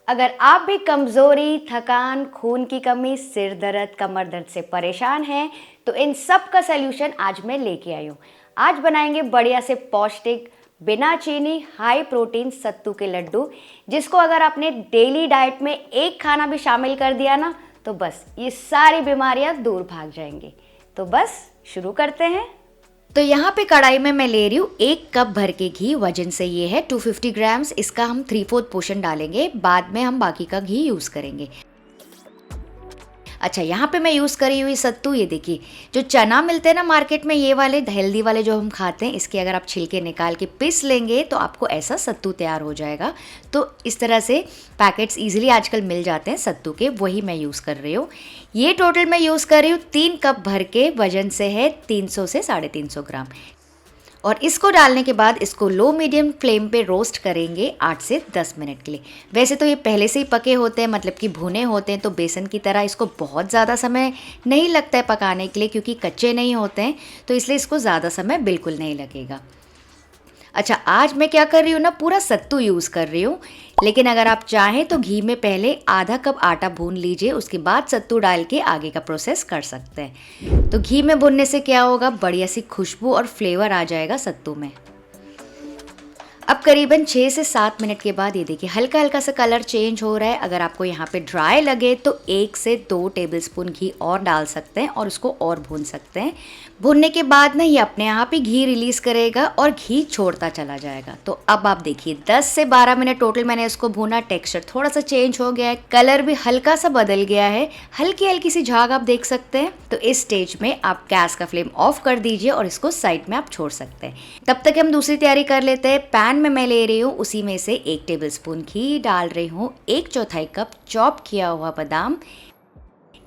अगर आप भी कमज़ोरी, थकान, खून की कमी, सिर दर्द, कमर दर्द से परेशान हैं, तो इन सब का सलूशन आज मैं लेके आई हूँ। आज बनाएंगे बढ़िया से पौष्टिक, बिना चीनी, हाई प्रोटीन सत्तू के लड्डू, जिसको अगर आपने डेली डाइट में एक खाना भी शामिल कर दिया ना, तो बस ये सारी बीमारियाँ दूर भाग जाएंगी। तो बस शुरू करते हैं। तो यहाँ पे कढ़ाई में मैं ले रही हूँ 1 कप भर के घी। वजन से ये है 250 ग्राम्स। इसका हम 3/4 पोर्शन डालेंगे, बाद में हम बाकी का घी यूज़ करेंगे। अच्छा, यहाँ पे मैं यूज़ करी हुई सत्तू, ये देखिए जो चना मिलते हैं ना मार्केट में, ये वाले हेल्दी वाले जो हम खाते हैं, इसके अगर आप छिलके निकाल के पीस लेंगे तो आपको ऐसा सत्तू तैयार हो जाएगा। तो इस तरह से पैकेट्स ईजिली आजकल मिल जाते हैं सत्तू के, वही मैं यूज़ कर रही हूँ। ये टोटल मैं यूज़ कर रही हूँ 3 कप भर के। वजन से है 300 से 350 ग्राम। और इसको डालने के बाद इसको लो मीडियम फ्लेम पे रोस्ट करेंगे 8 से 10 मिनट के लिए। वैसे तो ये पहले से ही पके होते हैं, मतलब कि भुने होते हैं, तो बेसन की तरह इसको बहुत ज़्यादा समय नहीं लगता है पकाने के लिए, क्योंकि कच्चे नहीं होते हैं, तो इसलिए इसको ज़्यादा समय बिल्कुल नहीं लगेगा। अच्छा, आज मैं क्या कर रही हूँ ना, पूरा सत्तू यूज़ कर रही हूँ, लेकिन अगर आप चाहें तो घी में पहले आधा कप आटा भून लीजिए, उसके बाद सत्तू डाल के आगे का प्रोसेस कर सकते हैं। तो घी में भुनने से क्या होगा, बढ़िया सी खुशबू और फ्लेवर आ जाएगा सत्तू में। अब करीबन 6 से 7 मिनट के बाद ये देखिए हल्का हल्का सा कलर चेंज हो रहा है। अगर आपको यहाँ पे ड्राई लगे तो 1 से 2 टेबलस्पून घी और डाल सकते हैं और उसको और भून सकते हैं। भूनने के बाद ना ये अपने आप ही घी रिलीज़ करेगा और घी छोड़ता चला जाएगा। तो अब आप देखिए 10 से 12 मिनट टोटल मैंने इसको भूना। टेक्सचर थोड़ा सा चेंज हो गया है, कलर भी हल्का सा बदल गया है, हल्की हल्की सी झाग आप देख सकते हैं। तो इस स्टेज में आप गैस का फ्लेम ऑफ कर दीजिए और इसको साइड में आप छोड़ सकते हैं। तब तक हम दूसरी तैयारी कर लेते हैं। पैन में मैं ले रही हूँ, उसी में से 1 टेबलस्पून घी डाल रही हूँ, 1/4 कप चॉप किया हुआ बादाम,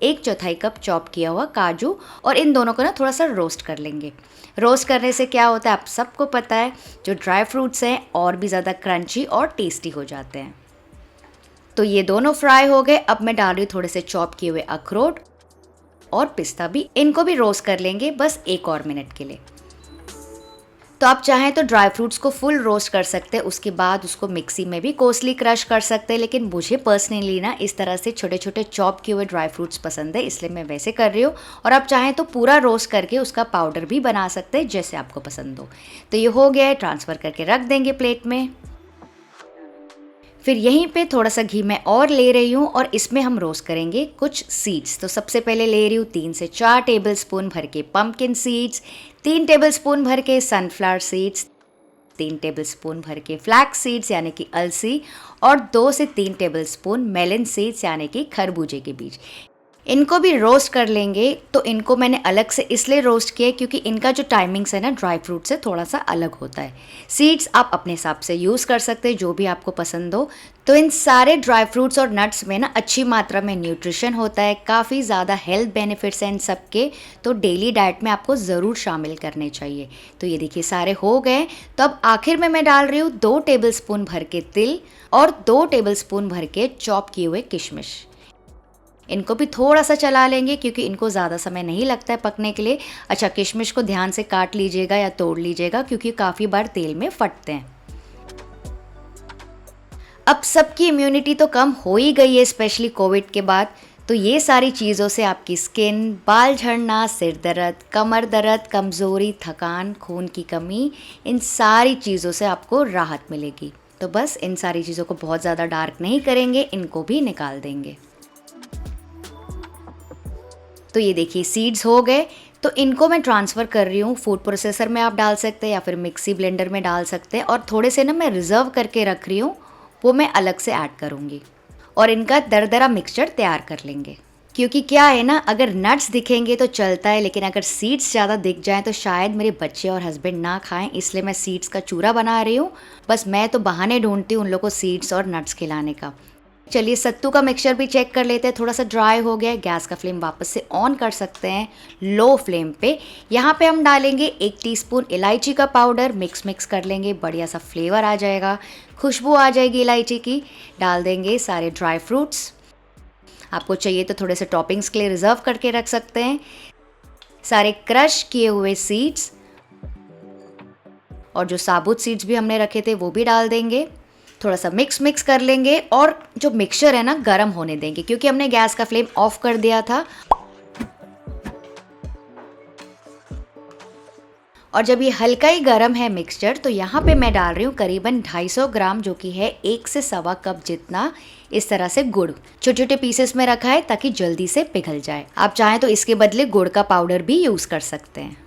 1/4 कप चॉप किया हुआ काजू, और इन दोनों को ना थोड़ा सा रोस्ट कर लेंगे। रोस्ट करने से क्या होता है आप सबको पता है, जो ड्राई फ्रूट्स हैं और भी ज़्यादा क्रंची और टेस्टी हो जाते हैं। तो ये दोनों फ्राई हो गए। अब मैं डाल रही हूँ थोड़े से चॉप किए हुए अखरोट और पिस्ता भी, इनको भी रोस्ट कर लेंगे बस 1 और मिनट के लिए। तो आप चाहें तो ड्राई फ्रूट्स को फुल रोस्ट कर सकते हैं, उसके बाद उसको मिक्सी में भी कोसली क्रश कर सकते हैं, लेकिन मुझे पर्सनली ना इस तरह से छोटे छोटे चॉप किए हुए ड्राई फ्रूट्स पसंद है, इसलिए मैं वैसे कर रही हूँ। और आप चाहें तो पूरा रोस्ट करके उसका पाउडर भी बना सकते हैं, जैसे आपको पसंद हो। तो ये हो गया है, ट्रांसफ़र करके रख देंगे प्लेट में। फिर यहीं पे थोड़ा सा घी मैं और ले रही हूँ और इसमें हम रोस्ट करेंगे कुछ सीड्स। तो सबसे पहले ले रही हूँ 3 से 4 टेबलस्पून भर के पम्पकिन सीड्स, 3 टेबलस्पून भर के सनफ्लावर सीड्स, 3 टेबलस्पून भर के फ्लैक्स सीड्स यानी कि अलसी, और 2 से 3 टेबलस्पून मेलन सीड्स यानी कि खरबूजे के बीज। इनको भी रोस्ट कर लेंगे। तो इनको मैंने अलग से इसलिए रोस्ट किया क्योंकि इनका जो टाइमिंग्स है ना ड्राई फ्रूट से थोड़ा सा अलग होता है। सीड्स आप अपने हिसाब से यूज़ कर सकते हैं, जो भी आपको पसंद हो। तो इन सारे ड्राई फ्रूट्स और नट्स में ना अच्छी मात्रा में न्यूट्रिशन होता है, काफ़ी ज़्यादा हेल्थ बेनिफिट्स हैं इन सब के, तो डेली डाइट में आपको ज़रूर शामिल करने चाहिए। तो ये देखिए सारे हो गए। तो अब आखिर में मैं डाल रही हूँ 2 टेबलस्पून भर के तिल और 2 टेबलस्पून भर के चॉप किए हुए किशमिश। इनको भी थोड़ा सा चला लेंगे क्योंकि इनको ज़्यादा समय नहीं लगता है पकने के लिए। अच्छा, किशमिश को ध्यान से काट लीजिएगा या तोड़ लीजिएगा, क्योंकि काफ़ी बार तेल में फटते हैं। अब सबकी इम्यूनिटी तो कम हो ही गई है, स्पेशली कोविड के बाद। तो ये सारी चीज़ों से आपकी स्किन, बाल झड़ना, सिर दर्द, कमर दर्द, कमज़ोरी, थकान, खून की कमी, इन सारी चीज़ों से आपको राहत मिलेगी। तो बस इन सारी चीज़ों को बहुत ज़्यादा डार्क नहीं करेंगे, इनको भी निकाल देंगे। तो ये देखिए सीड्स हो गए। तो इनको मैं ट्रांसफ़र कर रही हूँ। फूड प्रोसेसर में आप डाल सकते हैं या फिर मिक्सी ब्लेंडर में डाल सकते हैं, और थोड़े से ना मैं रिज़र्व करके रख रही हूँ, वो मैं अलग से ऐड करूँगी और इनका दरदरा मिक्सचर तैयार कर लेंगे। क्योंकि क्या है ना, अगर नट्स दिखेंगे तो चलता है, लेकिन अगर सीड्स ज़्यादा दिख जाएँ तो शायद मेरे बच्चे और हस्बैंड ना खाएं, इसलिए मैं सीड्स का चूरा बना रही हूँ। बस मैं तो बहाने ढूंढती हूँ उन लोगों को सीड्स और नट्स खिलाने का। चलिए सत्तू का मिक्सचर भी चेक कर लेते हैं। थोड़ा सा ड्राई हो गया है, गैस का फ्लेम वापस से ऑन कर सकते हैं लो फ्लेम पे। यहाँ पे हम डालेंगे 1 टीस्पून इलायची का पाउडर। मिक्स कर लेंगे, बढ़िया सा फ्लेवर आ जाएगा, खुशबू आ जाएगी इलायची की। डाल देंगे सारे ड्राई फ्रूट्स। आपको चाहिए तो थोड़े से टॉपिंग्स के लिए रिजर्व करके रख सकते हैं। सारे क्रश किए हुए सीड्स और जो साबुत सीड्स भी हमने रखे थे वो भी डाल देंगे। थोड़ा सा मिक्स कर लेंगे और जो मिक्सचर है ना गर्म होने देंगे, क्योंकि हमने गैस का फ्लेम ऑफ कर दिया था। और जब ये हल्का ही गर्म है मिक्सचर, तो यहाँ पे मैं डाल रही हूँ करीबन 250 ग्राम, जो कि है 1 से सवा कप जितना, इस तरह से गुड़ छोटे छोटे पीसेस में रखा है ताकि जल्दी से पिघल जाए। आप चाहें तो इसके बदले गुड़ का पाउडर भी यूज़ कर सकते हैं।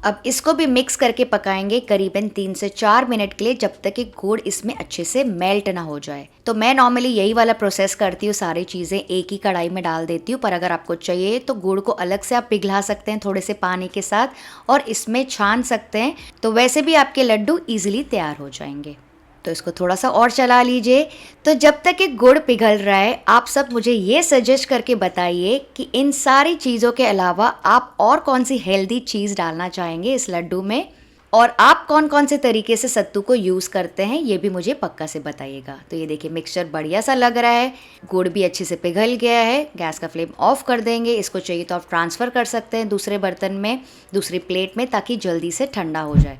अब इसको भी मिक्स करके पकाएंगे करीबन 3 से 4 मिनट के लिए, जब तक कि गुड़ इसमें अच्छे से मेल्ट ना हो जाए। तो मैं नॉर्मली यही वाला प्रोसेस करती हूँ, सारी चीज़ें एक ही कढ़ाई में डाल देती हूँ, पर अगर आपको चाहिए तो गुड़ को अलग से आप पिघला सकते हैं थोड़े से पानी के साथ और इसमें छान सकते हैं, तो वैसे भी आपके लड्डू ईजिली तैयार हो जाएंगे। तो इसको थोड़ा सा और चला लीजिए। तो जब तक कि गुड़ पिघल रहा है, आप सब मुझे ये सजेस्ट करके बताइए कि इन सारी चीज़ों के अलावा आप और कौन सी हेल्दी चीज़ डालना चाहेंगे इस लड्डू में, और आप कौन कौन से तरीके से सत्तू को यूज़ करते हैं, ये भी मुझे पक्का से बताइएगा। तो ये देखिए मिक्सचर बढ़िया सा लग रहा है, गुड़ भी अच्छे से पिघल गया है। गैस का फ्लेम ऑफ कर देंगे। इसको चाहिए तो आप ट्रांसफ़र कर सकते हैं दूसरे बर्तन में, दूसरी प्लेट में, ताकि जल्दी से ठंडा हो जाए।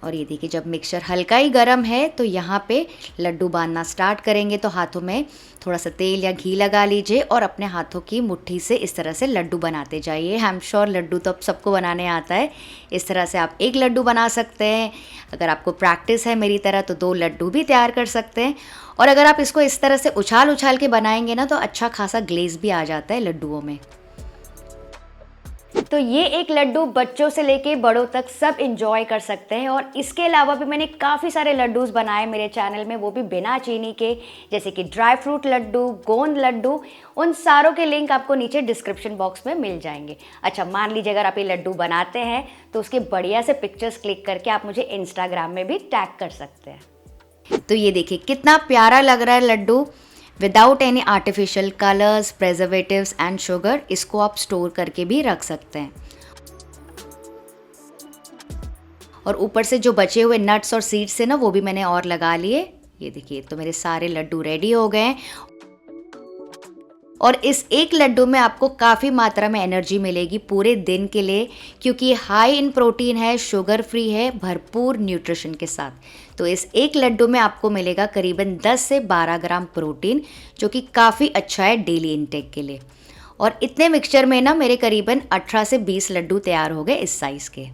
और ये देखिए जब मिक्सचर हल्का ही गर्म है, तो यहाँ पे लड्डू बांधना स्टार्ट करेंगे। तो हाथों में थोड़ा सा तेल या घी लगा लीजिए और अपने हाथों की मुट्ठी से इस तरह से लड्डू बनाते जाइए। आई एम श्योर लड्डू तो अब सबको बनाने आता है। इस तरह से आप एक लड्डू बना सकते हैं। अगर आपको प्रैक्टिस है मेरी तरह तो 2 लड्डू भी तैयार कर सकते हैं। और अगर आप इसको इस तरह से उछाल के बनाएंगे ना, तो अच्छा खासा ग्लेज भी आ जाता है लड्डुओं में। तो ये एक लड्डू बच्चों से लेके बड़ों तक सब इंजॉय कर सकते हैं। और इसके अलावा भी मैंने काफ़ी सारे लड्डूज़ बनाए मेरे चैनल में, वो भी बिना चीनी के, जैसे कि ड्राई फ्रूट लड्डू, गोंद लड्डू। उन सारों के लिंक आपको नीचे डिस्क्रिप्शन बॉक्स में मिल जाएंगे। अच्छा, मान लीजिए अगर आप ये लड्डू बनाते हैं तो उसके बढ़िया से पिक्चर्स क्लिक करके आप मुझे इंस्टाग्राम में भी टैग कर सकते हैं। तो ये देखिए कितना प्यारा लग रहा है laddu, without any artificial colours, preservatives and sugar. इसको आप स्टोर करके भी रख सकते हैं। और ऊपर से जो बचे हुए नट्स और सीड्स है ना, वो भी मैंने और लगा लिए। ये देखिए तो मेरे सारे लड्डू रेडी हो गए हैं। और इस एक लड्डू में आपको काफ़ी मात्रा में एनर्जी मिलेगी पूरे दिन के लिए, क्योंकि हाई इन प्रोटीन है, शुगर फ्री है, भरपूर न्यूट्रिशन के साथ। तो इस एक लड्डू में आपको मिलेगा करीबन 10 से 12 ग्राम प्रोटीन, जो कि काफ़ी अच्छा है डेली इनटेक के लिए। और इतने मिक्सचर में ना मेरे करीबन 18 से 20 लड्डू तैयार हो गए इस साइज़ के।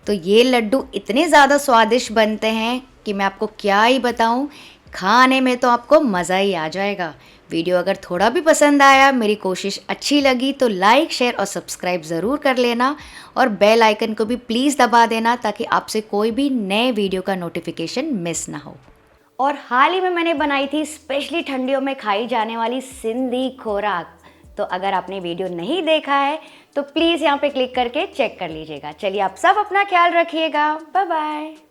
तो ये लड्डू इतने ज़्यादा स्वादिष्ट बनते हैं कि मैं आपको क्या ही बताऊं। खाने में तो आपको मज़ा ही आ जाएगा। वीडियो अगर थोड़ा भी पसंद आया, मेरी कोशिश अच्छी लगी, तो लाइक, शेयर और सब्सक्राइब ज़रूर कर लेना। और बेल आइकन को भी प्लीज़ दबा देना, ताकि आपसे कोई भी नए वीडियो का नोटिफिकेशन मिस ना हो। और हाल ही में मैंने बनाई थी स्पेशली ठंडियों में खाई जाने वाली सिंधी खोराक। तो अगर आपने वीडियो नहीं देखा है तो प्लीज़ यहाँ पे क्लिक करके चेक कर लीजिएगा। चलिए आप सब अपना ख्याल रखिएगा। Bye bye.